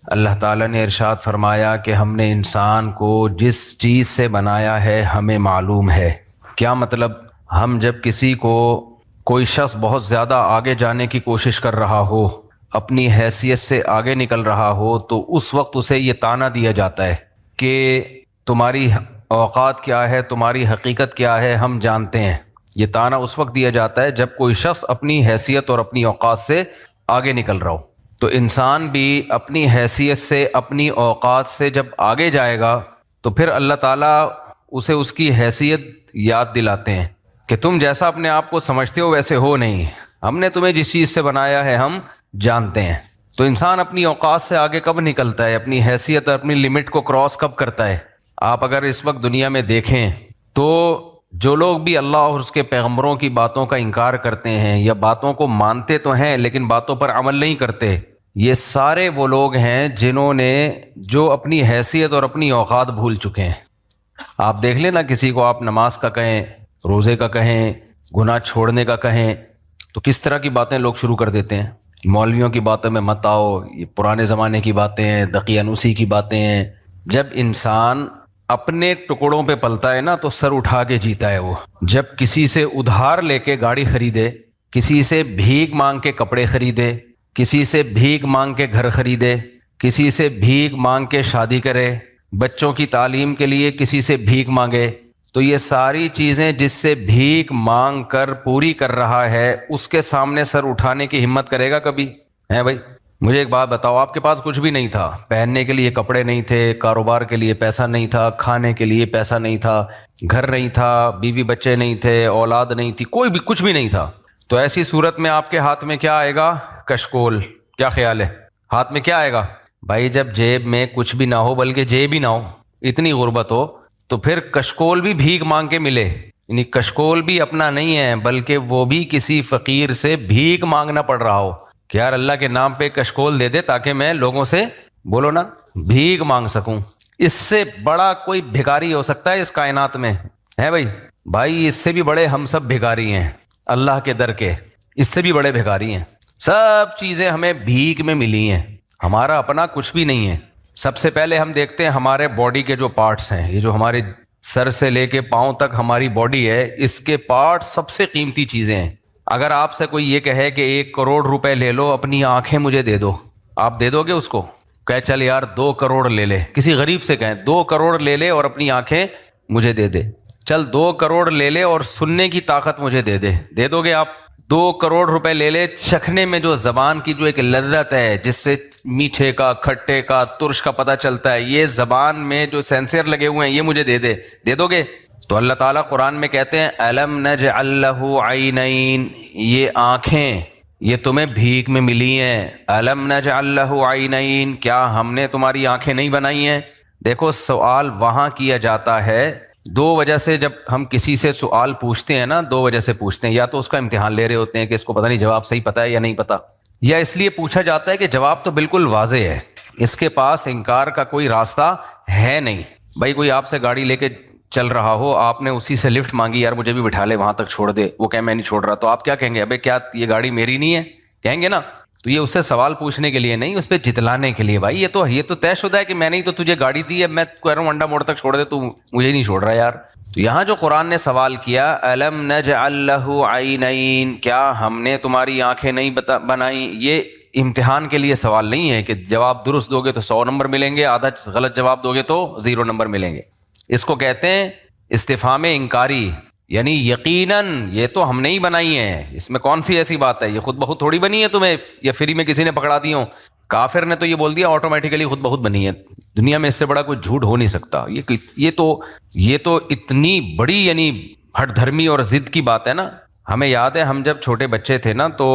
اللہ تعالیٰ نے ارشاد فرمایا کہ ہم نے انسان کو جس چیز سے بنایا ہے ہمیں معلوم ہے۔ کیا مطلب؟ ہم جب کسی کو، کوئی شخص بہت زیادہ آگے جانے کی کوشش کر رہا ہو، اپنی حیثیت سے آگے نکل رہا ہو، تو اس وقت اسے یہ طعنہ دیا جاتا ہے کہ تمہاری اوقات کیا ہے، تمہاری حقیقت کیا ہے، ہم جانتے ہیں۔ یہ طعنہ اس وقت دیا جاتا ہے جب کوئی شخص اپنی حیثیت اور اپنی اوقات سے آگے نکل رہا ہو۔ تو انسان بھی اپنی حیثیت سے، اپنی اوقات سے جب آگے جائے گا تو پھر اللہ تعالیٰ اسے اس کی حیثیت یاد دلاتے ہیں کہ تم جیسا اپنے آپ کو سمجھتے ہو ویسے ہو نہیں، ہم نے تمہیں جس چیز سے بنایا ہے ہم جانتے ہیں۔ تو انسان اپنی اوقات سے آگے کب نکلتا ہے، اپنی حیثیت، اپنی لمٹ کو کراس کب کرتا ہے؟ آپ اگر اس وقت دنیا میں دیکھیں تو جو لوگ بھی اللہ اور اس کے پیغمبروں کی باتوں کا انکار کرتے ہیں یا باتوں کو مانتے تو ہیں لیکن باتوں پر عمل نہیں کرتے، یہ سارے وہ لوگ ہیں جنہوں نے جو اپنی حیثیت اور اپنی اوقات بھول چکے ہیں۔ آپ دیکھ لیں نا، کسی کو آپ نماز کا کہیں، روزے کا کہیں، گناہ چھوڑنے کا کہیں تو کس طرح کی باتیں لوگ شروع کر دیتے ہیں۔ مولویوں کی باتوں میں مت آؤ، یہ پرانے زمانے کی باتیں ہیں، دقیانوسی کی باتیں ہیں۔ جب انسان اپنے ٹکڑوں پہ پلتا ہے نا تو سر اٹھا کے جیتا ہے وہ۔ جب کسی سے ادھار لے کے گاڑی خریدے، کسی سے بھیک مانگ کے کپڑے خریدے، کسی سے بھیک مانگ کے گھر خریدے، کسی سے بھیک مانگ کے شادی کرے، بچوں کی تعلیم کے لیے کسی سے بھیک مانگے، تو یہ ساری چیزیں جس سے بھیک مانگ کر پوری کر رہا ہے، اس کے سامنے سر اٹھانے کی ہمت کرے گا کبھی؟ ہے بھائی؟ مجھے ایک بات بتاؤ، آپ کے پاس کچھ بھی نہیں تھا، پہننے کے لیے کپڑے نہیں تھے، کاروبار کے لیے پیسہ نہیں تھا، کھانے کے لیے پیسہ نہیں تھا، گھر نہیں تھا، بیوی بچے نہیں تھے، اولاد نہیں تھی، کوئی بھی کچھ بھی نہیں تھا، تو ایسی صورت میں آپ کے ہاتھ میں کیا آئے گا؟ کشکول۔ کیا خیال ہے؟ ہاتھ میں کیا آئے گا؟ بھائی جب جیب میں کچھ بھی نہ ہو، بلکہ جیب ہی نہ ہو، اتنی غربت ہو، تو پھر کشکول بھی بھیک مانگ کے ملے، یعنی کشکول بھی اپنا نہیں ہے بلکہ وہ بھی کسی فقیر سے بھیک مانگنا پڑ رہا ہو کہ یار اللہ کے نام پہ کشکول دے دے تاکہ میں لوگوں سے، بولو نا، بھیک مانگ سکوں۔ اس سے بڑا کوئی بھکاری ہو سکتا ہے اس کائنات میں؟ ہے بھائی؟ بھائی اس سے بھی بڑے ہم سب بھکاری ہیں اللہ کے در کے، اس سے بھی بڑے بھکاری ہیں۔ سب چیزیں ہمیں بھیک میں ملی ہیں، ہمارا اپنا کچھ بھی نہیں ہے۔ سب سے پہلے ہم دیکھتے ہیں ہمارے باڈی کے جو پارٹس ہیں، یہ جو ہمارے سر سے لے کے پاؤں تک ہماری باڈی ہے، اس کے پارٹ سب سے قیمتی چیزیں ہیں۔ اگر آپ سے کوئی یہ کہے کہ 1 کروڑ روپے لے لو، اپنی آنکھیں مجھے دے دو، آپ دے دو گے اس کو؟ کہ چل یار 2 کروڑ لے لے، کسی غریب سے کہیں 2 کروڑ لے لے اور اپنی آنکھیں مجھے دے دے، چل 2 کروڑ لے لے اور سننے کی طاقت مجھے دے دے، دے دو گے آپ؟ 2 کروڑ روپے لے لے، چکھنے میں جو زبان کی جو ایک لذت ہے، جس سے میٹھے کا، کھٹے کا، ترش کا پتہ چلتا ہے، یہ زبان میں جو سینسر لگے ہوئے ہیں، یہ مجھے دے دے، دے دو گے؟ تو اللہ تعالیٰ قرآن میں کہتے ہیں الم نجعل لہ عینین، یہ آنکھیں یہ تمہیں بھیک میں ملی ہیں۔ الم نجعل لہ عینین، کیا ہم نے تمہاری آنکھیں نہیں بنائی ہیں؟ دیکھو سوال وہاں کیا جاتا ہے دو وجہ سے، جب ہم کسی سے سوال پوچھتے ہیں نا، 2 وجہ سے پوچھتے ہیں، یا تو اس کا امتحان لے رہے ہوتے ہیں کہ اس کو پتہ نہیں جواب صحیح پتہ ہے یا نہیں پتہ، یا اس لیے پوچھا جاتا ہے کہ جواب تو بالکل واضح ہے، اس کے پاس انکار کا کوئی راستہ ہے نہیں۔ بھائی کوئی آپ سے گاڑی لے کے چل رہا ہو، آپ نے اسی سے لفٹ مانگی، یار مجھے بھی بٹھا لے وہاں تک چھوڑ دے، وہ کہ میں نہیں چھوڑ رہا، تو آپ کیا کہیں گے؟ ابے کیا یہ گاڑی میری نہیں ہے؟ کہیں گے نا۔ تو یہ اس سے سوال پوچھنے کے لیے نہیں، اس پہ جتلانے کے لیے، بھائی یہ تو طے شدہ ہے کہ میں نے ہی تو تجھے گاڑی دی ہے، میں کہہ رہا ہوں انڈا موڑ تک چھوڑ دے، تو مجھے نہیں چھوڑ رہا یار۔ تو یہاں جو قرآن نے سوال کیا الم نجعل لہ عینین، کیا ہم نے تمہاری آنکھیں نہیں بنائی، یہ امتحان کے لیے سوال نہیں ہے کہ جواب درست دو گے تو 100 نمبر ملیں گے، آدھا غلط جواب دو گے تو 0 نمبر ملیں گے۔ اس کو کہتے ہیں استفہام انکاری، یعنی یقیناً یہ تو ہم نے ہی بنائی ہے، اس میں کون سی ایسی بات ہے، یہ خود بخود تھوڑی بنی ہے تمہیں، یا فری میں کسی نے پکڑا دی ہوں۔ کافر نے تو یہ بول دیا آٹومیٹیکلی خود بخود بنی ہے، دنیا میں اس سے بڑا کوئی جھوٹ ہو نہیں سکتا۔ یہ تو اتنی بڑی یعنی ہٹ دھرمی اور ضد کی بات ہے نا۔ ہمیں یاد ہے ہم جب چھوٹے بچے تھے نا تو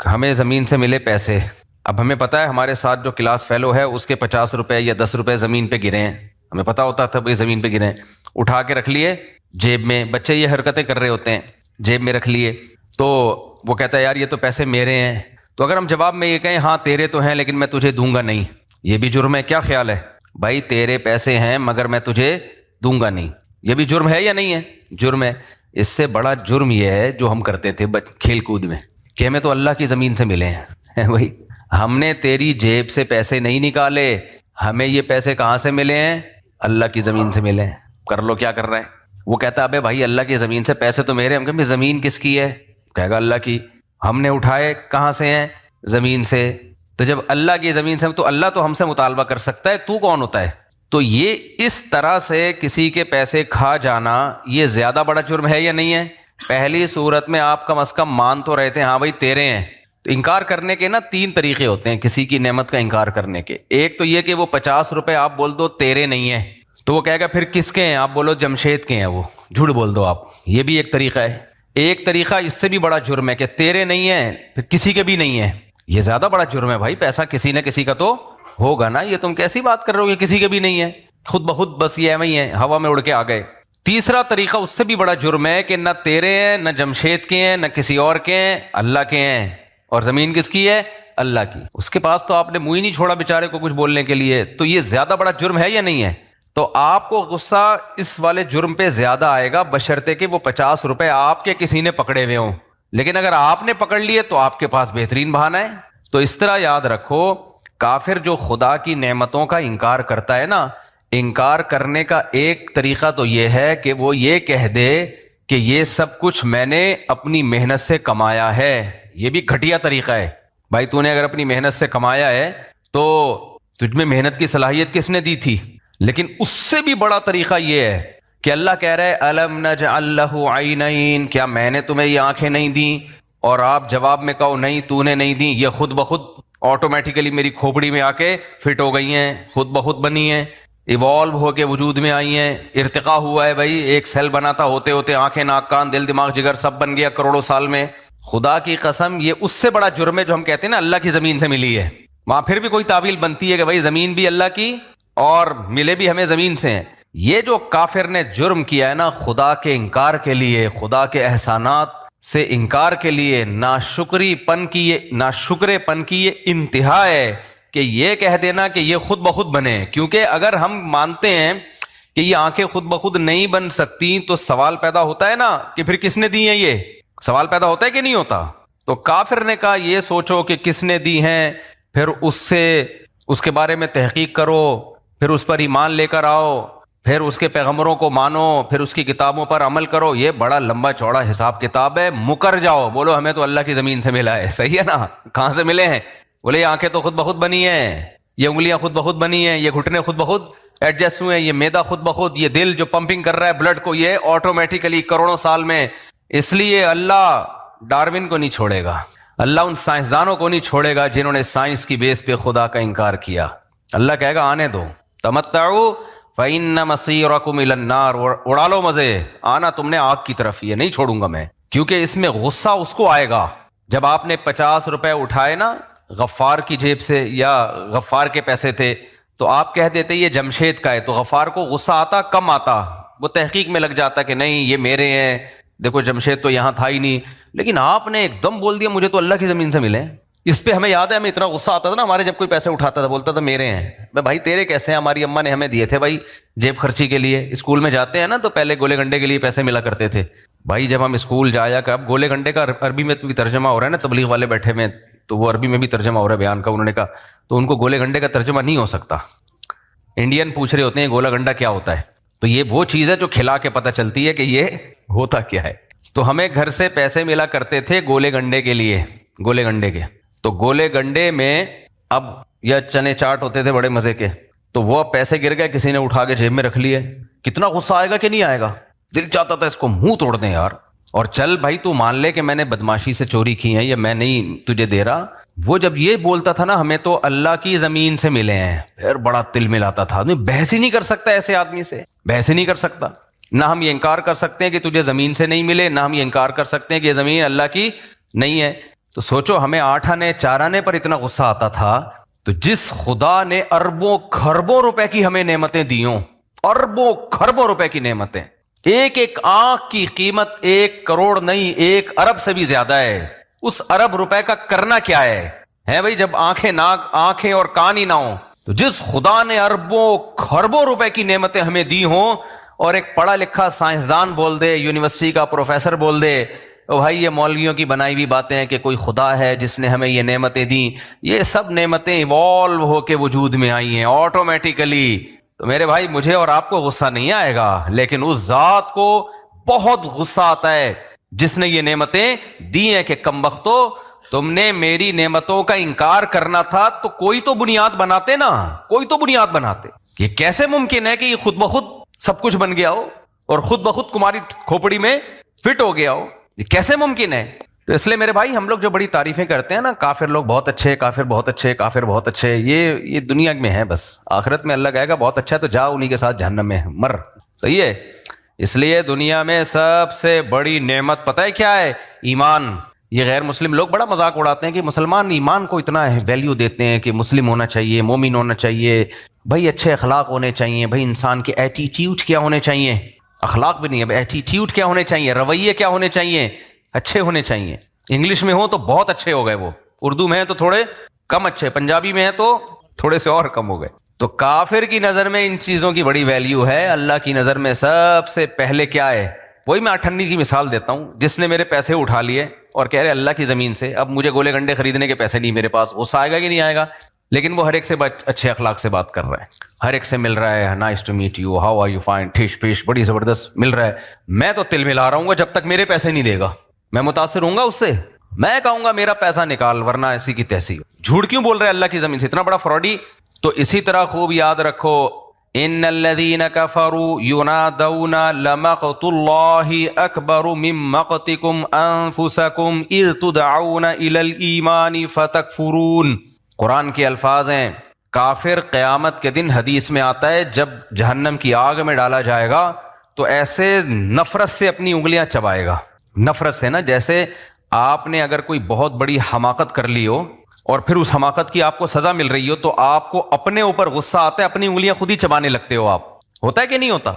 ہمیں زمین سے ملے پیسے، اب ہمیں پتا ہے ہمارے ساتھ جو کلاس فیلو ہے اس کے 50 روپے یا 10 روپے زمین پہ گرے ہیں، ہمیں پتا ہوتا تھا بھائی زمین پہ گرے ہیں، اٹھا کے رکھ لیے جیب میں۔ بچے یہ حرکتیں کر رہے ہوتے ہیں، جیب میں رکھ لیے، تو وہ کہتا ہے یار یہ تو پیسے میرے ہیں، تو اگر ہم جواب میں یہ کہیں ہاں تیرے تو ہیں لیکن میں تجھے دوں گا نہیں، یہ بھی جرم ہے۔ کیا خیال ہے بھائی؟ تیرے پیسے ہیں مگر میں تجھے دوں گا نہیں، یہ بھی جرم ہے یا نہیں ہے؟ جرم ہے۔ اس سے بڑا جرم یہ ہے جو ہم کرتے تھے کھیل کود میں کہ ہمیں تو اللہ کی زمین سے ملے ہیں بھائی، ہم نے تیری جیب سے پیسے نہیں نکالے, ہمیں یہ پیسے کہاں سے ملے ہیں؟ اللہ کی زمین سے ملے ہیں. کر لو کیا کر رہا ہے. وہ کہتا ہے ابے بھائی اللہ کی زمین سے پیسے تو میرے. ہم کہیں زمین کس کی ہے؟ کہے گا اللہ کی. ہم نے اٹھائے کہاں سے ہیں؟ زمین سے. تو جب اللہ کی زمین سے, تو اللہ تو ہم سے مطالبہ کر سکتا ہے, تو کون ہوتا ہے؟ تو یہ اس طرح سے کسی کے پیسے کھا جانا یہ زیادہ بڑا جرم ہے یا نہیں ہے؟ پہلی صورت میں آپ کم از کم مان تو رہے تھے ہاں بھائی تیرے ہیں. تو انکار کرنے کے نا 3 طریقے ہوتے ہیں کسی کی نعمت کا انکار کرنے کے. ایک تو یہ کہ وہ 50 روپے آپ بول دو تیرے نہیں ہیں, تو وہ کہے گا پھر کس کے ہیں؟ آپ بولو جمشید کے ہیں, وہ جھوٹ بول دو آپ. یہ بھی ایک طریقہ ہے. ایک طریقہ اس سے بھی بڑا جرم ہے کہ تیرے نہیں ہیں پھر کسی کے بھی نہیں ہیں. یہ زیادہ بڑا جرم ہے بھائی, پیسہ کسی نہ کسی کا تو ہوگا نا. یہ تم کیسی بات کر رہے ہو کہ کسی کے بھی نہیں ہے, خود بخود بس یہ ایویں ہی ہے, ہوا میں اڑ کے آ گئے. تیسرا طریقہ اس سے بھی بڑا جرم ہے کہ نہ تیرے ہیں, نہ جمشید کے ہیں, نہ کسی اور کے ہیں, اللہ کے ہیں. اور زمین کس کی ہے؟ اللہ کی. اس کے پاس تو آپ نے منہ ہی نہیں چھوڑا بیچارے کو کچھ بولنے کے لیے. تو یہ زیادہ بڑا جرم ہے یا نہیں ہے؟ تو آپ کو غصہ اس والے جرم پہ زیادہ آئے گا بشرطے کہ وہ 50 روپے آپ کے کسی نے پکڑے ہوئے ہوں. لیکن اگر آپ نے پکڑ لیے تو آپ کے پاس بہترین بہانہ ہے. تو اس طرح یاد رکھو, کافر جو خدا کی نعمتوں کا انکار کرتا ہے نا, انکار کرنے کا ایک طریقہ تو یہ ہے کہ وہ یہ کہہ دے کہ یہ سب کچھ میں نے اپنی محنت سے کمایا ہے. یہ بھی گھٹیا طریقہ ہے. بھائی تو نے اگر اپنی محنت سے کمایا ہے تو تجھ میں محنت کی صلاحیت کس نے دی تھی؟ لیکن اس سے بھی بڑا طریقہ یہ ہے کہ اللہ کہہ رہے الم نجعل لہ عینین, کیا میں نے تمہیں یہ آنکھیں نہیں دیں؟ اور آپ جواب میں کہو نہیں تو نے نہیں دی, یہ خود بخود آٹومیٹیکلی میری کھوپڑی میں آ کے فٹ ہو گئی ہیں, خود بخود بنی ہیں, ایوالو ہو کے وجود میں آئی ہیں, ارتقا ہوا ہے. بھائی ایک سیل بنا تھا, ہوتے ہوتے آنکھیں, ناک, کان, دل, دماغ, جگر سب بن گیا کروڑوں سال میں. خدا کی قسم یہ اس سے بڑا جرم ہے جو ہم کہتے ہیں نا اللہ کی زمین سے ملی ہے. وہاں پھر بھی کوئی تعویل بنتی ہے کہ بھائی زمین بھی اللہ کی اور ملے بھی ہمیں زمین سے ہیں. یہ جو کافر نے جرم کیا ہے نا خدا کے انکار کے لیے, خدا کے احسانات سے انکار کے لیے, ناشکری پن کی یہ انتہا ہے کہ یہ کہہ دینا کہ یہ خود بخود بنے. کیونکہ اگر ہم مانتے ہیں کہ یہ آنکھیں خود بخود نہیں بن سکتی تو سوال پیدا ہوتا ہے نا کہ پھر کس نے دی ہیں؟ یہ سوال پیدا ہوتا ہے کہ نہیں ہوتا؟ تو کافر نے کہا یہ سوچو کہ کس نے دی ہیں, پھر اس کے بارے میں تحقیق کرو, پھر اس پر ایمان لے کر آؤ, پھر اس کے پیغمبروں کو مانو, پھر اس کی کتابوں پر عمل کرو. یہ بڑا لمبا چوڑا حساب کتاب ہے. مکر جاؤ, بولو ہمیں تو اللہ کی زمین سے ملا ہے. صحیح ہے نا؟ کہاں سے ملے ہیں؟ بولے یہ آنکھیں تو خود بخود بنی ہیں, یہ انگلیاں خود بخود بنی ہیں, یہ گھٹنے خود بخود ایڈجسٹ ہوئے ہیں, یہ معدہ خود بخود, یہ دل جو پمپنگ کر رہا ہے بلڈ کو, یہ آٹومیٹیکلی کروڑوں سال میں. اس لیے اللہ ڈارون کو نہیں چھوڑے گا, اللہ ان سائنسدانوں کو نہیں چھوڑے گا جنہوں نے سائنس کی بیس پہ خدا کا انکار کیا. اللہ کہے گا آنے دو, تمتعوا فإن مصيركم إلى النار, اڑا لو مزے, آنا تم نے آگ کی طرف, یہ نہیں چھوڑوں گا میں. کیونکہ اس میں غصہ اس کو آئے گا جب آپ نے 50 روپے اٹھائے نا غفار کی جیب سے, یا غفار کے پیسے تھے, تو آپ کہہ دیتے یہ جمشید کا ہے, تو غفار کو غصہ آتا, کم آتا, وہ تحقیق میں لگ جاتا کہ نہیں یہ میرے ہیں, دیکھو جمشید تو یہاں تھا ہی نہیں. لیکن آپ نے ایک دم بول دیا مجھے تو اللہ کی زمین سے ملے. اس پہ ہمیں یاد ہے, ہمیں اتنا غصہ آتا تھا نا ہمارے جب کوئی پیسے اٹھاتا تھا, بولتا تھا میرے ہیں. بھائی تیرے کیسے ہیں؟ ہماری اماں نے ہمیں دیے تھے بھائی جیب خرچی کے لیے. اسکول میں جاتے ہیں نا تو پہلے گولے گنڈے کے لیے پیسے ملا کرتے تھے. بھائی جب ہم اسکول جایا کہ اب گولے گنڈے کا عربی میں بھی ترجمہ ہو رہا ہے نا, تبلیغ والے بیٹھے میں, تو وہ عربی میں بھی ترجمہ ہو رہا ہے بیان کا. انہوں نے کہا تو ان کو گولے گنڈے کا ترجمہ نہیں ہو سکتا. انڈین پوچھ رہے ہوتے ہیں گولا گنڈا کیا ہوتا ہے, تو یہ وہ چیز ہے جو کھلا کے پتہ چلتی ہے کہ یہ ہوتا کیا ہے. تو ہمیں گھر سے پیسے ملا کرتے تھے گولے گنڈے کے لیے, گولے گنڈے کے. تو گولے گنڈے میں اب یا چنے چاٹ ہوتے تھے بڑے مزے کے, تو وہ پیسے گر گئے, کسی نے اٹھا کے جیب میں رکھ لیے. کتنا غصہ آئے گا کہ نہیں آئے گا؟ دل چاہتا تھا اس کو منہ توڑ دیں یار. اور چل بھائی تو مان لے کہ میں نے بدماشی سے چوری کی ہے یا میں نہیں تجھے دے رہا. وہ جب یہ بولتا تھا نا ہمیں تو اللہ کی زمین سے ملے ہیں, پھر بڑا تل ملاتا تھا. بحث ہی نہیں کر سکتا ایسے آدمی سے, بحث ہی نہیں کر سکتا. نہ ہم یہ انکار کر سکتے ہیں کہ تجھے زمین سے نہیں ملے, نہ ہم یہ انکار کر سکتے ہیں کہ یہ زمین اللہ کی نہیں ہے. تو سوچو ہمیں 8 آنے 4 آنے پر اتنا غصہ آتا تھا, تو جس خدا نے اربوں خربوں روپے کی ہمیں نعمتیں دی ہوں, اربوں خربوں روپے کی نعمتیں, ایک ایک آنکھ کی قیمت 1 کروڑ نہیں 1 ارب سے بھی زیادہ ہے. اس ارب روپے کا کرنا کیا ہے بھائی جب آنکھیں اور کان ہی نہ ہوں. تو جس خدا نے اربوں خربوں روپے کی نعمتیں ہمیں دی ہوں, اور ایک پڑھا لکھا سائنسدان بول دے, یونیورسٹی کا پروفیسر بول دے, تو بھائی یہ مولویوں کی بنائی ہوئی باتیں ہیں کہ کوئی خدا ہے جس نے ہمیں یہ نعمتیں دیں، یہ سب نعمتیں ایوالو ہو کے وجود میں آئی ہیں آٹومیٹیکلی. تو میرے بھائی مجھے اور آپ کو غصہ نہیں آئے گا، لیکن اس ذات کو بہت غصہ آتا ہے جس نے یہ نعمتیں دی ہیں کہ کمبختو تم نے میری نعمتوں کا انکار کرنا تھا تو کوئی تو بنیاد بناتے نا، کوئی تو بنیاد بناتے. یہ کیسے ممکن ہے کہ یہ خود بخود سب کچھ بن گیا ہو اور خود بخود تمہاری کھوپڑی میں فٹ ہو گیا ہو؟ یہ کیسے ممکن ہے؟ تو اس لیے میرے بھائی ہم لوگ جو بڑی تعریفیں کرتے ہیں نا، کافر لوگ بہت اچھے، کافر بہت اچھے، کافر بہت اچھے، یہ دنیا میں ہے بس. آخرت میں اللہ کہے گا بہت اچھا ہے تو جا انہی کے ساتھ جہنم میں مر. صحیح ہے. اس لیے دنیا میں سب سے بڑی نعمت پتہ ہے کیا ہے؟ ایمان. یہ غیر مسلم لوگ بڑا مذاق اڑاتے ہیں کہ مسلمان ایمان کو اتنا ویلیو دیتے ہیں کہ مسلم ہونا چاہیے، مومن ہونا چاہیے، بھائی اچھے اخلاق ہونے چاہیے، بھائی انسان کے ایٹیٹیوڈ کیا ہونے چاہیے، اخلاق بھی نہیں ہے، ایٹیٹیوڈ کیا ہونے چاہیے، رویے کیا ہونے چاہیے، اچھے ہونے چاہیے. انگلش میں ہو تو بہت اچھے ہو گئے، وہ اردو میں ہے تو تھوڑے کم اچھے، پنجابی میں ہے تو تھوڑے سے اور کم ہو گئے. تو کافر کی نظر میں ان چیزوں کی بڑی ویلیو ہے، اللہ کی نظر میں سب سے پہلے کیا ہے؟ وہی میں اٹھنی کی مثال دیتا ہوں، جس نے میرے پیسے اٹھا لیے اور کہہ رہے اللہ کی زمین سے اب مجھے گولے گنڈے خریدنے کے پیسے نہیں میرے پاس، غصہ آئے گا کہ نہیں آئے گا؟ لیکن وہ ہر ایک سے اچھے اخلاق سے بات کر رہا ہے، ہر ایک سے مل رہا ہے، nice to meet you, how are you, fine, ٹھش پش، بڑی زبردست مل رہا ہے. میں تو تل ملا رہا ہوں گا جب تک میرے پیسے نہیں دے گا. میں متاثر ہوں گا اس سے، میں کہوں گا میرا پیسہ نکال ورنہ ایسی کی تیسی. جھوٹ کیوں بول رہے اللہ کی زمین سے، اتنا بڑا فراڈی. تو اسی طرح خوب یاد رکھو، ان الذين كفروا ينادون لمقت الله اكبر من مقتكم انفسكم اذ تدعون الى الايمان فتكفرون. قرآن کے الفاظ ہیں. کافر قیامت کے دن حدیث میں آتا ہے جب جہنم کی آگ میں ڈالا جائے گا تو ایسے نفرت سے اپنی انگلیاں چبائے گا. نفرت سے نا، جیسے آپ نے اگر کوئی بہت بڑی حماقت کر لی ہو اور پھر اس حماقت کی آپ کو سزا مل رہی ہو تو آپ کو اپنے اوپر غصہ آتا ہے، اپنی انگلیاں خود ہی چبانے لگتے ہو آپ. ہوتا ہے کہ نہیں ہوتا؟